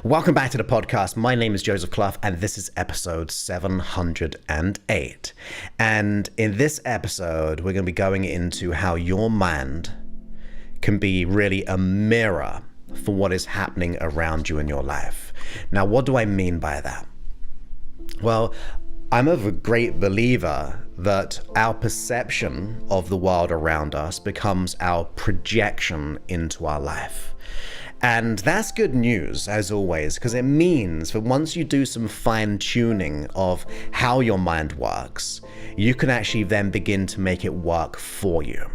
Welcome back to the podcast. My name is Joseph Clough, and this is episode 708. And in this episode, we're going to be going into how your mind can be really a mirror for what is happening around you in your life. Now, what do I mean by that? Well, I'm a great believer that our perception of the world around us becomes our projection into our life. And that's good news, as always, because it means that once you do some fine tuning of how your mind works, you can actually then begin to make it work for you.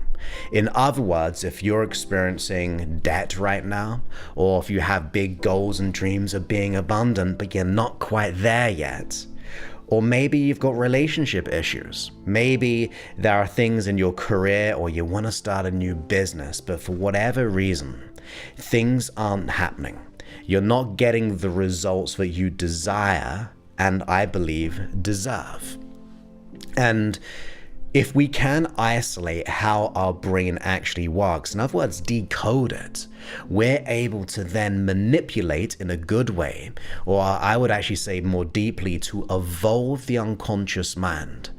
In other words, if you're experiencing debt right now, or if you have big goals and dreams of being abundant, but you're not quite there yet, or maybe you've got relationship issues. Maybe there are things in your career or you want to start a new business, but for whatever reason, things aren't happening. You're not getting the results that you desire and I believe deserve. And if we can isolate how our brain actually works, in other words, decode it, we're able to then manipulate in a good way, or I would actually say more deeply, to evolve the unconscious mind.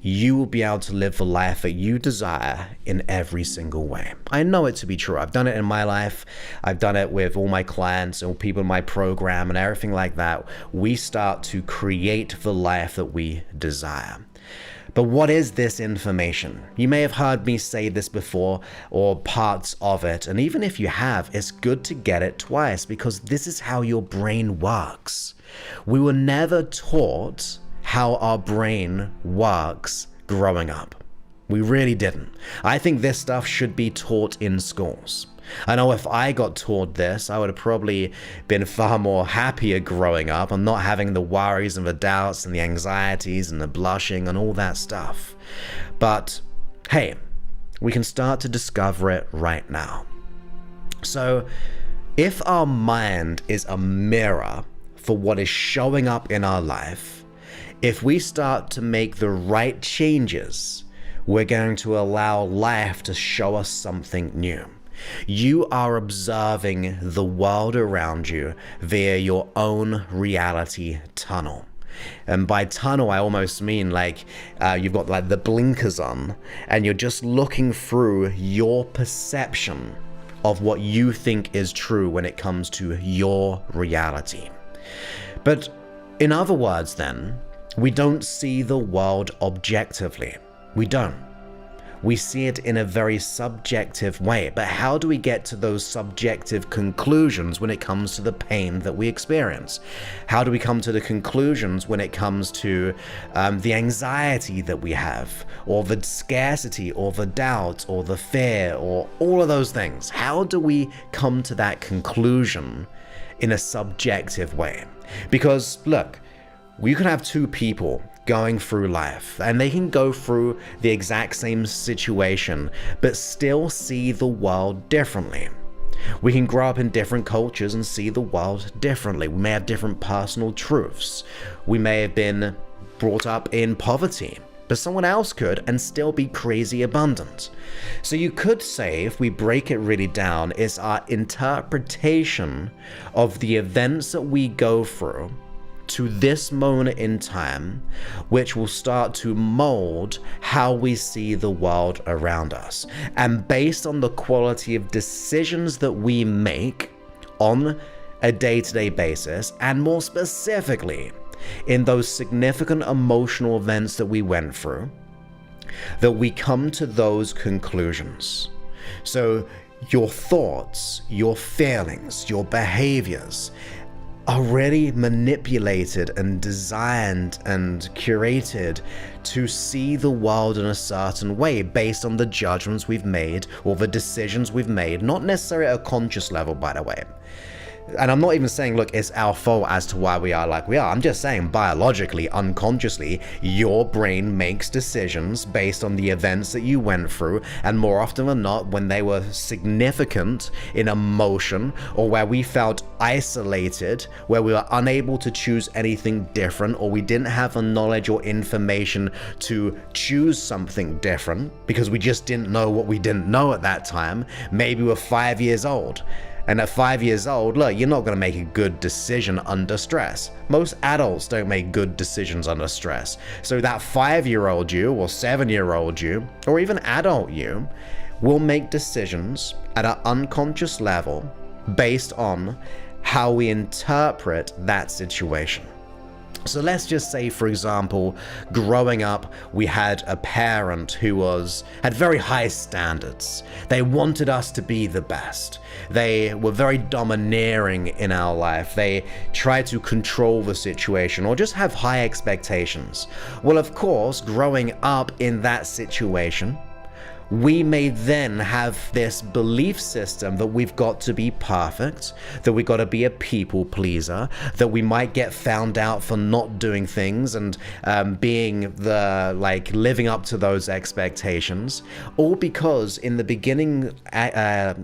You will be able to live the life that you desire in every single way. I know it to be true. I've done it in my life. I've done it with all my clients and people in my program and everything like that. We start to create the life that we desire. But what is this information? You may have heard me say this before or parts of it. And even if you have, it's good to get it twice because this is how your brain works. We were never taught how our brain works growing up. We really didn't. I think this stuff should be taught in schools. I know if I got taught this, I would have probably been far more happier growing up and not having the worries and the doubts and the anxieties and the blushing and all that stuff. But hey, we can start to discover it right now. So if our mind is a mirror for what is showing up in our life, if we start to make the right changes, we're going to allow life to show us something new. You are observing the world around you via your own reality tunnel. And by tunnel, I almost mean like you've got like the blinkers on and you're just looking through your perception of what you think is true when it comes to your reality. But in other words then, we don't see the world objectively. We don't. We see it in a very subjective way. But how do we get to those subjective conclusions when it comes to the pain that we experience? How do we come to the conclusions when it comes to the anxiety that we have, or the scarcity, or the doubt, or the fear, or all of those things? How do we come to that conclusion in a subjective way? Because look, we can have two people going through life and they can go through the exact same situation but still see the world differently. We can grow up in different cultures and see the world differently. We may have different personal truths. We may have been brought up in poverty, but someone else could and still be crazy abundant. So you could say, if we break it really down, it's our interpretation of the events that we go through to this moment in time, which will start to mold how we see the world around us. And based on the quality of decisions that we make on a day-to-day basis, and more specifically in those significant emotional events that we went through, that we come to those conclusions. So your thoughts, your feelings, your behaviors are really manipulated and designed and curated to see the world in a certain way based on the judgments we've made or the decisions we've made, not necessarily at a conscious level, by the way. And I'm not even saying, look, it's our fault as to why we are like we are. I'm just saying biologically, unconsciously, your brain makes decisions based on the events that you went through. And more often than not, when they were significant in emotion or where we felt isolated, where we were unable to choose anything different, or we didn't have the knowledge or information to choose something different because we just didn't know what we didn't know at that time. Maybe we're 5 years old. And at 5 years old, look, you're not going to make a good decision under stress. Most adults don't make good decisions under stress. So that 5-year-old you, or 7-year-old you, or even adult you, will make decisions at an unconscious level based on how we interpret that situation. So let's just say, for example, growing up, we had a parent who had very high standards. They wanted us to be the best. They were very domineering in our life. They tried to control the situation or just have high expectations. Well, of course, growing up in that situation, we may then have this belief system that we've got to be perfect, that we've got to be a people pleaser, that we might get found out for not doing things and living up to those expectations, all because in the beginning,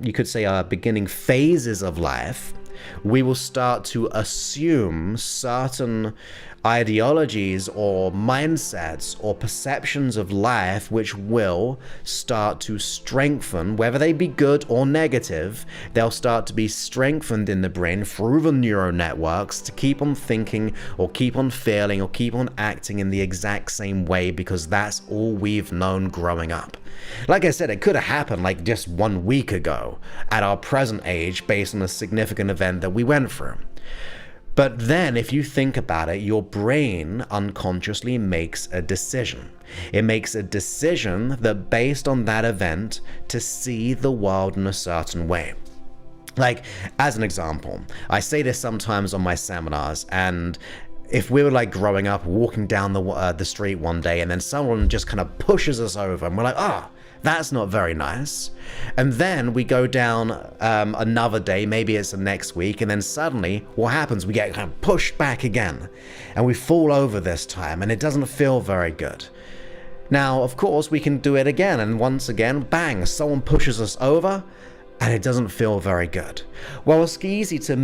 you could say our beginning phases of life, we will start to assume certain ideologies or mindsets or perceptions of life which will start to strengthen, whether they be good or negative. They'll start to be strengthened in the brain through the neural networks to keep on thinking or keep on feeling or keep on acting in the exact same way, because that's all we've known growing up. Like I said, it could have happened like just 1 week ago at our present age based on a significant event that we went through. But then if you think about it, your brain unconsciously makes a decision. It makes a decision that based on that event to see the world in a certain way. Like, as an example, I say this sometimes on my seminars, and if we were like growing up, walking down the street one day, and then someone just kind of pushes us over, and we're like, that's not very nice. And then we go down another day, maybe it's the next week, and then suddenly what happens? We get kind of pushed back again, and we fall over this time, and it doesn't feel very good. Now, of course, we can do it again, and once again, bang, someone pushes us over, and it doesn't feel very good. Well, it's easy to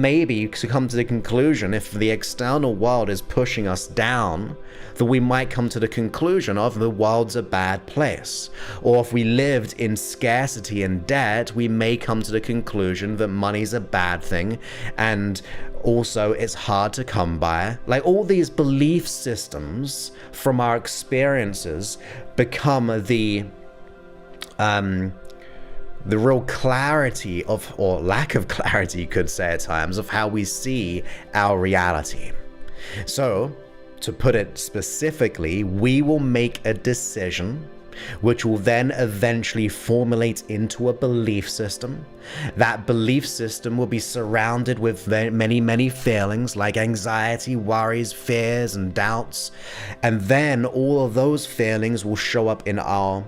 come to the conclusion, if the external world is pushing us down, that we might come to the conclusion of the world's a bad place. Or if we lived in scarcity and debt, we may come to the conclusion that money's a bad thing, and also it's hard to come by. Like, all these belief systems from our experiences become the real clarity of, or lack of clarity, you could say at times, of how we see our reality. So, to put it specifically, we will make a decision which will then eventually formulate into a belief system. That belief system will be surrounded with many, many feelings like anxiety, worries, fears, and doubts. And then all of those feelings will show up in our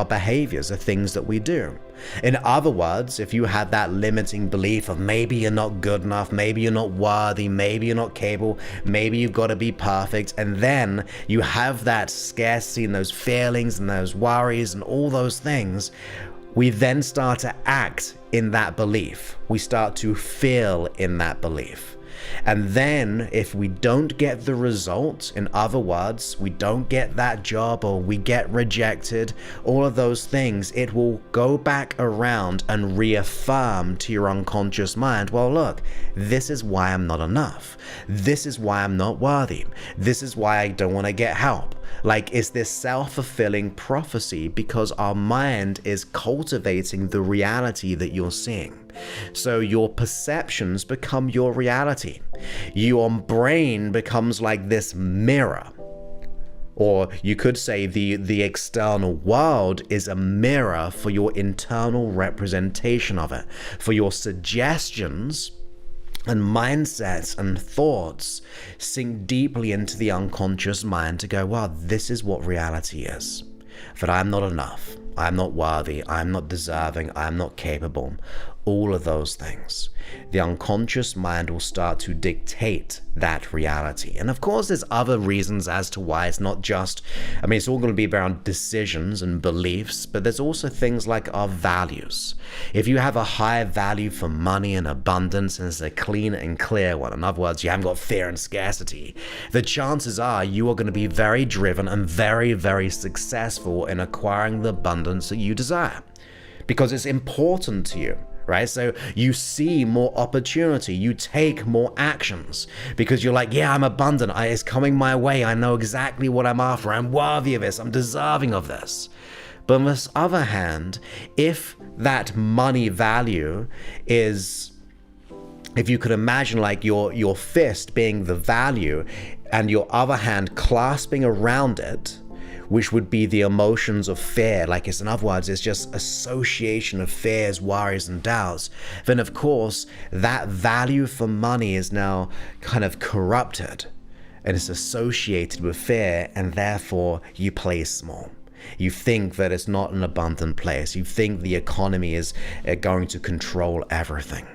behaviors, the things that we do. In other words, if you have that limiting belief of maybe you're not good enough, maybe you're not worthy, maybe you're not capable, maybe you've got to be perfect, and then you have that scarcity and those feelings and those worries and all those things, we then start to act in that belief. We start to feel in that belief. And then if we don't get the result, in other words, we don't get that job or we get rejected, all of those things, it will go back around and reaffirm to your unconscious mind, well, look, this is why I'm not enough. This is why I'm not worthy. This is why I don't want to get help. Like, it's this self-fulfilling prophecy because our mind is cultivating the reality that you're seeing. So your perceptions become your reality. Your brain becomes like this mirror. Or you could say the external world is a mirror for your internal representation of it, for your suggestions and mindsets and thoughts sink deeply into the unconscious mind to go, wow, this is what reality is. That I'm not enough, I'm not worthy, I'm not deserving, I'm not capable. All of those things. The unconscious mind will start to dictate that reality. And of course, there's other reasons as to why it's not just, it's all going to be around decisions and beliefs, but there's also things like our values. If you have a high value for money and abundance, and it's a clean and clear one, in other words, you haven't got fear and scarcity, the chances are you are going to be very driven and very, very successful in acquiring the abundance that you desire. Because it's important to you. right? So you see more opportunity, you take more actions because you're like, yeah, I'm abundant, it's coming my way, I know exactly what I'm after, I'm worthy of this, I'm deserving of this. But on the other hand, if that money value is, if you could imagine like your fist being the value and your other hand clasping around it, which would be the emotions of fear, like it's, in other words, it's just association of fears, worries, and doubts, then of course that value for money is now kind of corrupted and it's associated with fear, and therefore you play small. You think that it's not an abundant place. You think the economy is going to control everything.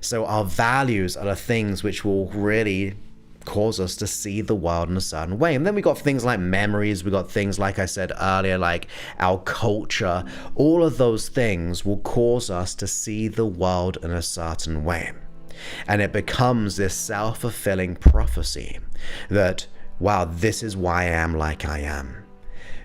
So our values are the things which will really cause us to see the world in a certain way. And then we got things like memories, we got things, like I said earlier, like our culture. All of those things will cause us to see the world in a certain way. And it becomes this self-fulfilling prophecy that, wow, this is why I am like I am.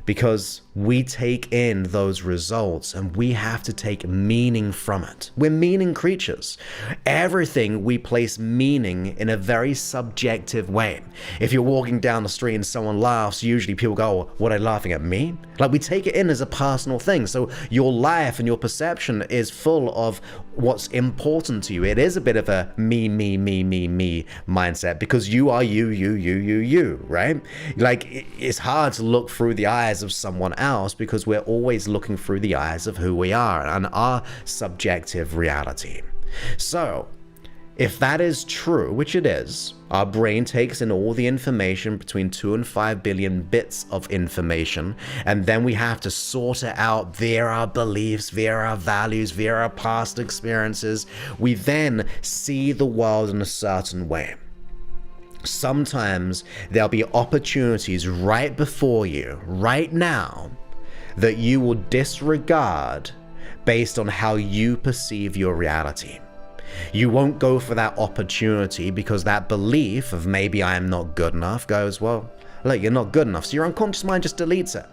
Because we take in those results and we have to take meaning from it. We're meaning creatures. Everything we place meaning in a very subjective way. If you're walking down the street and someone laughs, usually people go, oh, what, are they laughing at me? Like, we take it in as a personal thing. So your life and your perception is full of what's important to you. It is a bit of a me mindset because you are you, right? Like, it's hard to look through the eyes of someone else because we're always looking through the eyes of who we are and our subjective reality. So if that is true, which it is, our brain takes in all the information, between 2 and 5 billion bits of information, and then we have to sort it out via our beliefs, via our values, via our past experiences. We then see the world in a certain way. Sometimes there'll be opportunities right before you, right now, that you will disregard based on how you perceive your reality. You won't go for that opportunity because that belief of maybe I am not good enough goes, well, look, you're not good enough. So your unconscious mind just deletes it.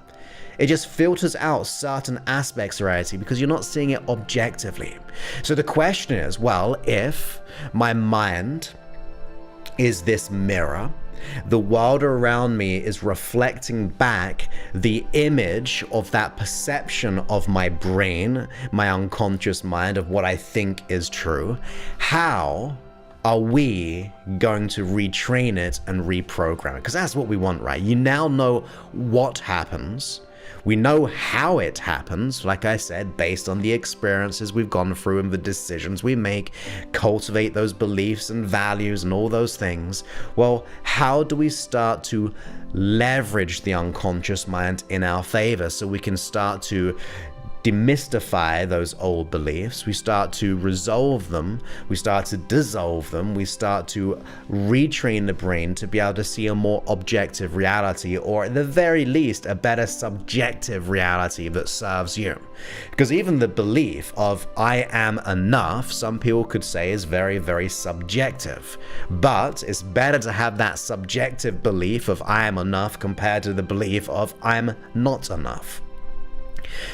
It just filters out certain aspects of reality because you're not seeing it objectively. So the question is, well, if my mind is this mirror, the world around me is reflecting back the image of that perception of my brain, my unconscious mind, of what I think is true. How are we going to retrain it and reprogram it? Because that's what we want, right? You now know what happens. We know how it happens, like I said, based on the experiences we've gone through and the decisions we make, cultivate those beliefs and values and all those things. Well, how do we start to leverage the unconscious mind in our favor so we can start to demystify those old beliefs? We start to resolve them, we start to dissolve them, we start to retrain the brain to be able to see a more objective reality, or at the very least a better subjective reality that serves you. Because even the belief of I am enough, some people could say, is very, very subjective. But it's better to have that subjective belief of I am enough compared to the belief of I'm not enough.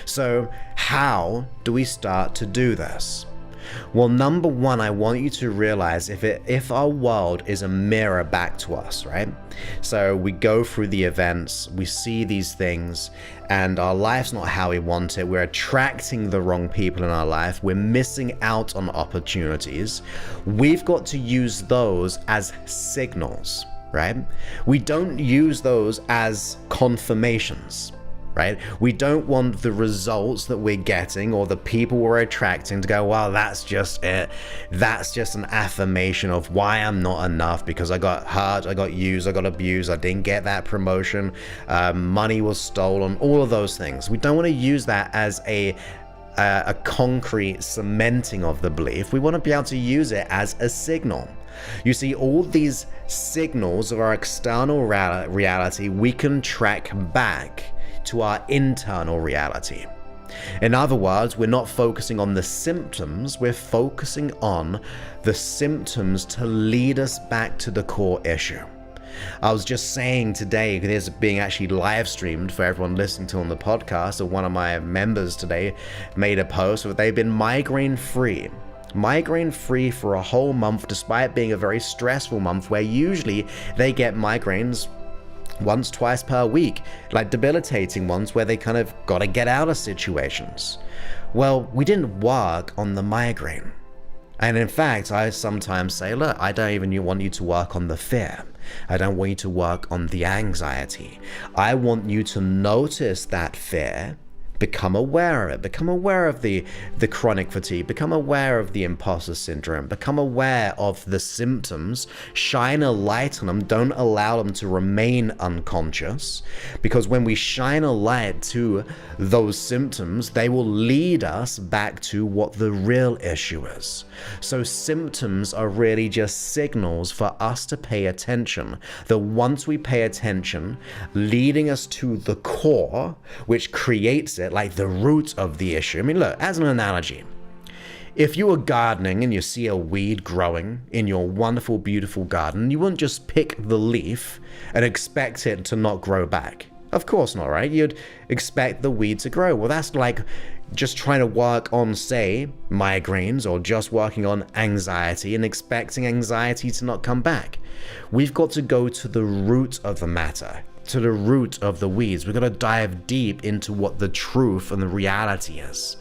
So how do we start to do this? Well, number one, I want you to realize if our world is a mirror back to us, right? So we go through the events, we see these things, and our life's not how we want it. We're attracting the wrong people in our life. We're missing out on opportunities. We've got to use those as signals, right? We don't use those as confirmations. Right? We don't want the results that we're getting or the people we're attracting to go, well, that's just it. That's just an affirmation of why I'm not enough, because I got hurt, I got used, I got abused, I didn't get that promotion, money was stolen, all of those things. We don't want to use that as a concrete cementing of the belief. We want to be able to use it as a signal. You see, all these signals of our external reality, we can track back to our internal reality. In other words, we're not focusing on the symptoms, we're focusing on the symptoms to lead us back to the core issue. I was just saying today, this is being actually live streamed for everyone listening to on the podcast, or one of my members today made a post where they've been migraine free for a whole month, despite being a very stressful month where usually they get migraines once, twice per week, like debilitating ones where they kind of got to get out of situations. Well, we didn't work on the migraine. And in fact, I sometimes say, look, I don't even want you to work on the fear. I don't want you to work on the anxiety. I want you to notice that fear, become aware of it, become aware of the chronic fatigue, become aware of the imposter syndrome, become aware of the symptoms, shine a light on them, don't allow them to remain unconscious, because when we shine a light to those symptoms, they will lead us back to what the real issue is. So symptoms are really just signals for us to pay attention, that once we pay attention, leading us to the core, which creates it, like the root of the issue. I mean, look, as an analogy, if you were gardening and you see a weed growing in your wonderful, beautiful garden, you wouldn't just pick the leaf and expect it to not grow back. Of course not, right? You'd expect the weed to grow. Well, that's like just trying to work on, say, migraines, or just working on anxiety and expecting anxiety to not come back. We've got to go to the root of the matter, to the root of the weeds. We've got to dive deep into what the truth and the reality is.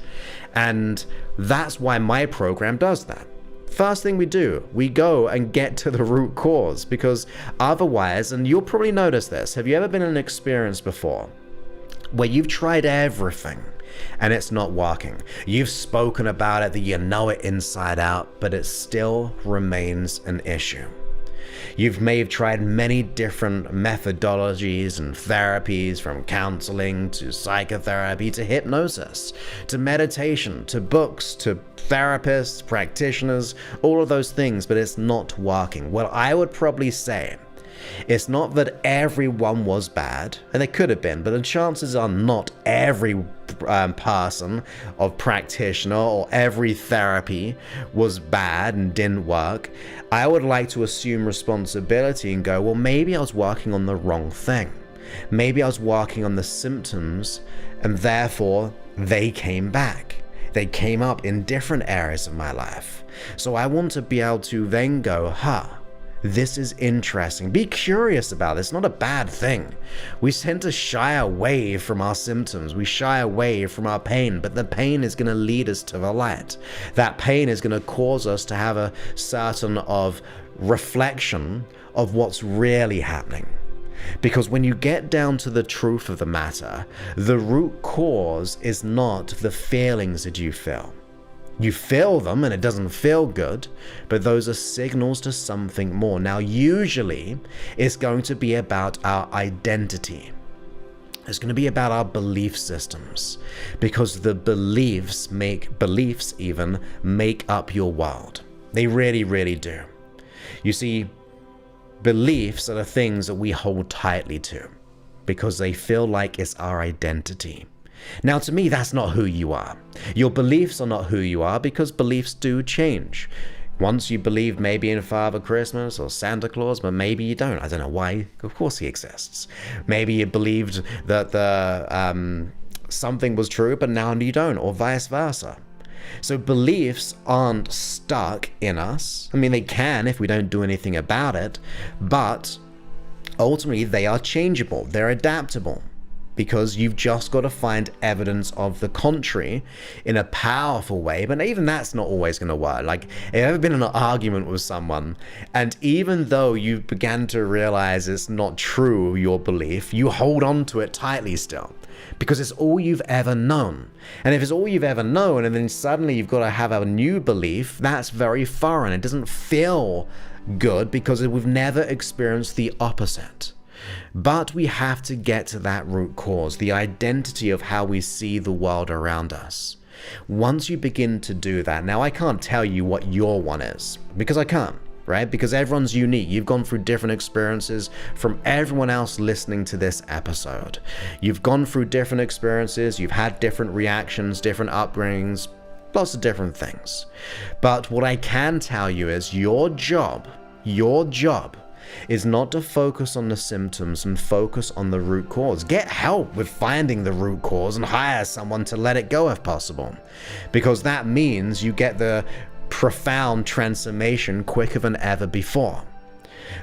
And that's why my program does that. First thing we do, we go and get to the root cause, because otherwise, and you'll probably notice this, have you ever been in an experience before where you've tried everything and it's not working? You've spoken about it, that you know it inside out, but it still remains an issue. You may have tried many different methodologies and therapies, from counseling to psychotherapy to hypnosis to meditation to books to therapists, practitioners, all of those things, but it's not working. Well, I would probably say it's not that everyone was bad, and they could have been, but the chances are not every person of practitioner or every therapy was bad and didn't work. I would like to assume responsibility and go, well, maybe I was working on the wrong thing. Maybe I was working on the symptoms, and therefore they came back. They came up in different areas of my life. So I want to be able to then go, this is interesting. Be curious about it. It's not a bad thing. We tend to shy away from our symptoms. We shy away from our pain, but the pain is going to lead us to the light. That pain is going to cause us to have a certain of reflection of what's really happening. Because when you get down to the truth of the matter, the root cause is not the feelings that you feel. You feel them and it doesn't feel good, but those are signals to something more. Now, usually it's going to be about our identity. It's going to be about our belief systems, because the beliefs even make up your world. They really, really do. You see, beliefs are the things that we hold tightly to because they feel like it's our identity. Now, to me, that's not who you are. Your beliefs are not who you are, because beliefs do change. Once you believe maybe in Father Christmas or Santa Claus, but maybe you don't. I don't know why. Of course he exists. Maybe you believed that something was true, but now you don't, or vice versa. So beliefs aren't stuck in us. I mean, they can if we don't do anything about it, but ultimately they are changeable. They're adaptable. Because you've just got to find evidence of the contrary in a powerful way. But even that's not always going to work. Like, have you ever been in an argument with someone, and even though you began to realize it's not true, your belief, you hold on to it tightly still, because it's all you've ever known. And if it's all you've ever known, and then suddenly you've got to have a new belief, that's very foreign. It doesn't feel good because we've never experienced the opposite. But we have to get to that root cause, the identity of how we see the world around us. Once you begin to do that, now I can't tell you what your one is, because I can't, right? Because everyone's unique. You've gone through different experiences from everyone else listening to this episode. You've gone through different experiences, you've had different reactions, different upbringings, lots of different things. But what I can tell you is your job is not to focus on the symptoms and focus on the root cause. Get help with finding the root cause and hire someone to let it go if possible, because that means you get the profound transformation quicker than ever before.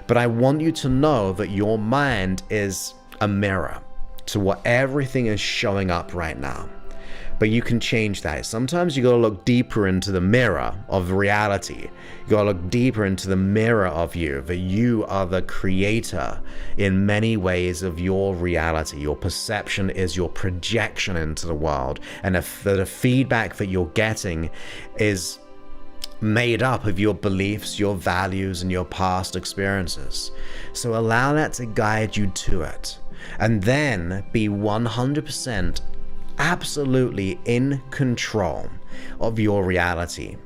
But I want you to know that your mind is a mirror to what everything is showing up right now. But you can change that. Sometimes you gotta look deeper into the mirror of reality. You gotta look deeper into the mirror of you, that you are the creator in many ways of your reality. Your perception is your projection into the world, and the feedback that you're getting is made up of your beliefs, your values, and your past experiences. So allow that to guide you to it, and then be 100% absolutely in control of your reality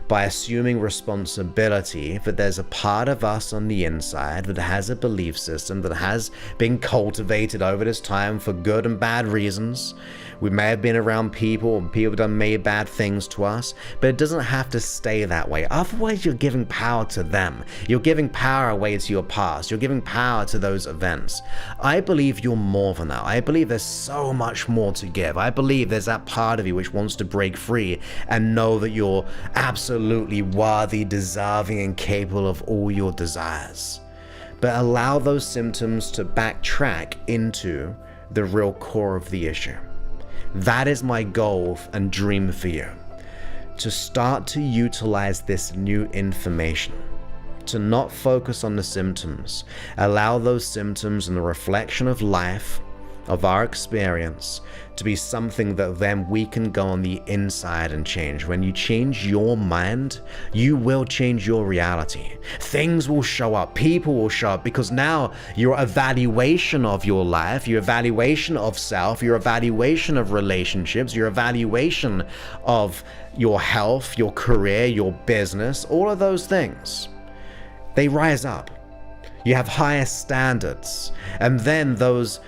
by assuming responsibility that there's a part of us on the inside that has a belief system that has been cultivated over this time for good and bad reasons. We may have been around people, and people have done made bad things to us, but it doesn't have to stay that way. Otherwise, you're giving power to them. You're giving power away to your past. You're giving power to those events. I believe you're more than that. I believe there's so much more to give. I believe there's that part of you which wants to break free and know that you're absolutely worthy, deserving, and capable of all your desires. But allow those symptoms to backtrack into the real core of the issue. That is my goal and dream for you, to start to utilize this new information, to not focus on the symptoms. Allow those symptoms and the reflection of life, of our experience, to be something that then we can go on the inside and change. When you change your mind, you will change your reality. Things will show up, people will show up, because now your evaluation of your life, your evaluation of self, your evaluation of relationships, your evaluation of your health, your career, your business, all of those things, they rise up. You have higher standards, and then those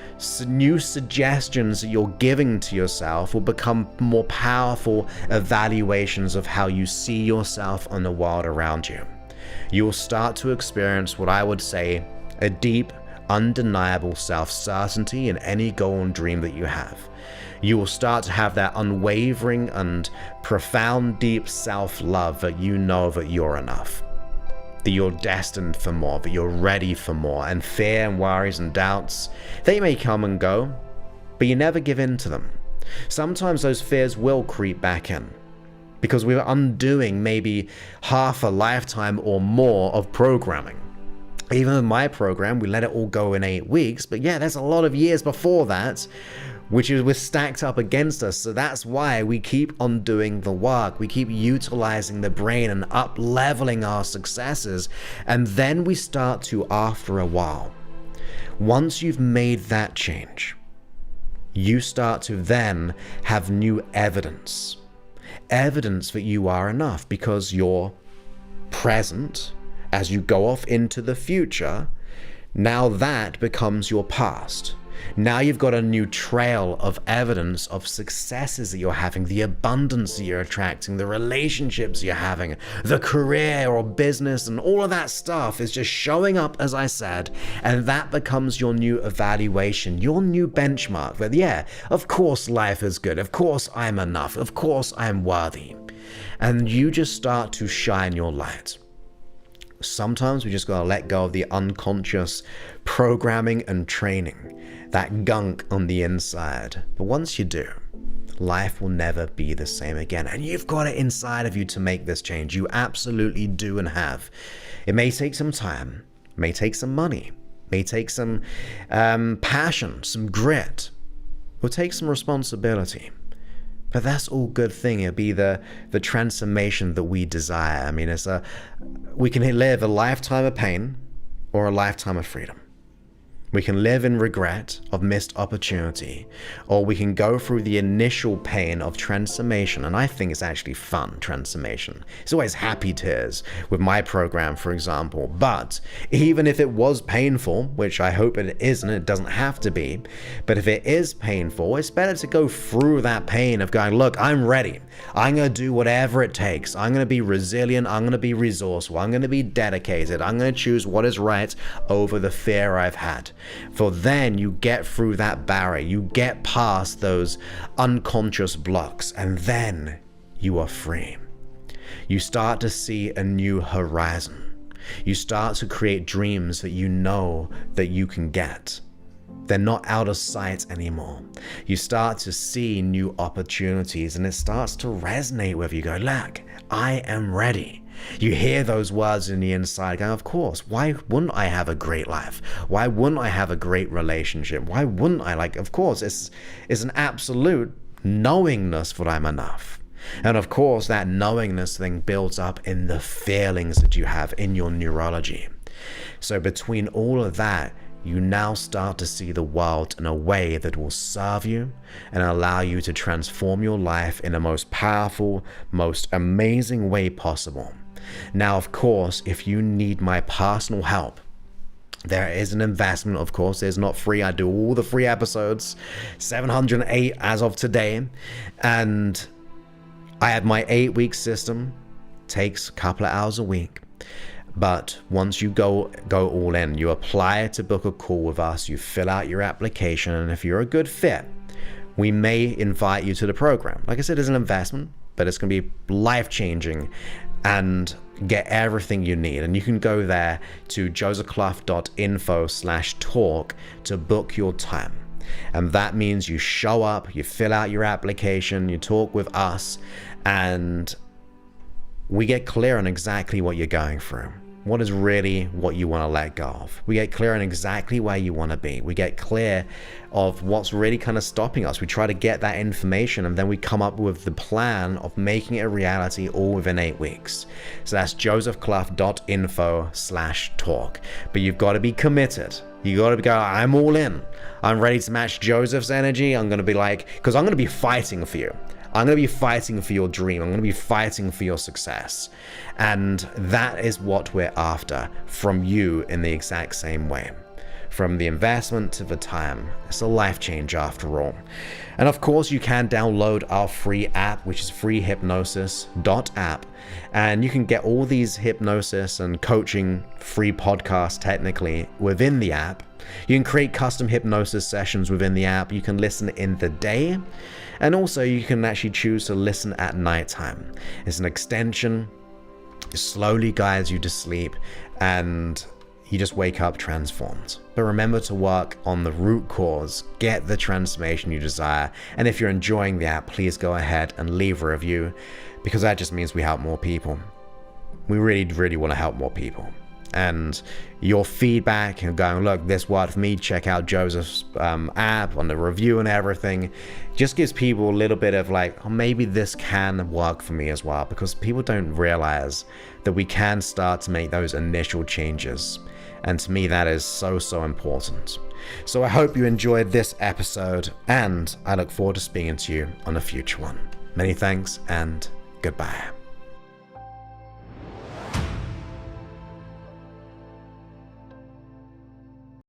new suggestions that you're giving to yourself will become more powerful evaluations of how you see yourself and the world around you. You will start to experience what I would say a deep, undeniable self-certainty in any goal and dream that you have. You will start to have that unwavering and profound, deep self-love that you know that you're enough, that you're destined for more, that you're ready for more, and fear and worries and doubts, they may come and go, but you never give in to them. Sometimes those fears will creep back in, because we're undoing maybe half a lifetime or more of programming. Even in my program, we let it all go in 8 weeks, but yeah, there's a lot of years before that which was stacked up against us. So that's why we keep on doing the work. We keep utilizing the brain and up-leveling our successes. And then we start to, after a while, once you've made that change, you start to then have new evidence. Evidence that you are enough, because your present, as you go off into the future, now that becomes your past. Now you've got a new trail of evidence of successes that you're having, the abundance that you're attracting, the relationships you're having, the career or business, and all of that stuff is just showing up, as I said, and that becomes your new evaluation, your new benchmark that, yeah, of course life is good, of course I'm enough, of course I'm worthy. And you just start to shine your light. Sometimes we just gotta let go of the unconscious programming and training, that gunk on the inside. But once you do, life will never be the same again. And you've got it inside of you to make this change. You absolutely do and have. It may take some time, may take some money, may take some passion, some grit. It will take some responsibility. But that's all good thing. It'll be the transformation that we desire. I mean, we can live a lifetime of pain or a lifetime of freedom. We can live in regret of missed opportunity, or we can go through the initial pain of transformation. And I think it's actually fun, transformation. It's always happy tears with my program, for example. But even if it was painful, which I hope it isn't, it doesn't have to be, but if it is painful, it's better to go through that pain of going, look, I'm ready. I'm going to do whatever it takes. I'm going to be resilient. I'm going to be resourceful. I'm going to be dedicated. I'm going to choose what is right over the fear I've had. For then you get through that barrier, you get past those unconscious blocks, and then you are free. You start to see a new horizon. You start to create dreams that you know that you can get. They're not out of sight anymore. You start to see new opportunities, and it starts to resonate with you. Go, look, I am ready. You hear those words in the inside going, of course, why wouldn't I have a great life? Why wouldn't I have a great relationship? Why wouldn't I? Of course, it's an absolute knowingness that I'm enough. And of course, that knowingness thing builds up in the feelings that you have in your neurology. So between all of that, you now start to see the world in a way that will serve you and allow you to transform your life in the most powerful, most amazing way possible. Now, of course, if you need my personal help, there is an investment, of course. It's not free. I do all the free episodes, 708 as of today. And I have my 8-week system. Takes a couple of hours a week. But once you go all in, you apply to book a call with us, you fill out your application, and if you're a good fit, we may invite you to the program. Like I said, it's an investment, but it's going to be life-changing and get everything you need. And you can go there to josephclough.info/talk to book your time. And that means you show up, you fill out your application, you talk with us, and we get clear on exactly what you're going through. What is really what you want to let go of. We get clear on exactly where you want to be. We get clear of what's really kind of stopping us. We try to get that information, and then we come up with the plan of making it a reality all within 8 weeks. So that's josephclough.info/talk. But you've got to be committed. You got to go, I'm all in. I'm ready to match Joseph's energy. I'm going to be because I'm going to be fighting for you. I'm going to be fighting for your dream. I'm going to be fighting for your success. And that is what we're after from you in the exact same way. From the investment to the time. It's a life change after all. And of course, you can download our free app, which is freehypnosis.app. And you can get all these hypnosis and coaching free podcasts technically within the app. You can create custom hypnosis sessions within the app. You can listen in the day. And also you can actually choose to listen at nighttime. It's an extension. It slowly guides you to sleep, and you just wake up transformed. But remember to work on the root cause, get the transformation you desire. And if you're enjoying the app, please go ahead and leave a review, because that just means we help more people. We really, really want to help more people. And your feedback and going, look, this worked for me, check out Joseph's app on the review and everything, just gives people a little bit of oh, maybe this can work for me as well, because people don't realize that we can start to make those initial changes. And to me, that is so, so important. So I hope you enjoyed this episode, and I look forward to speaking to you on a future one. Many thanks and goodbye.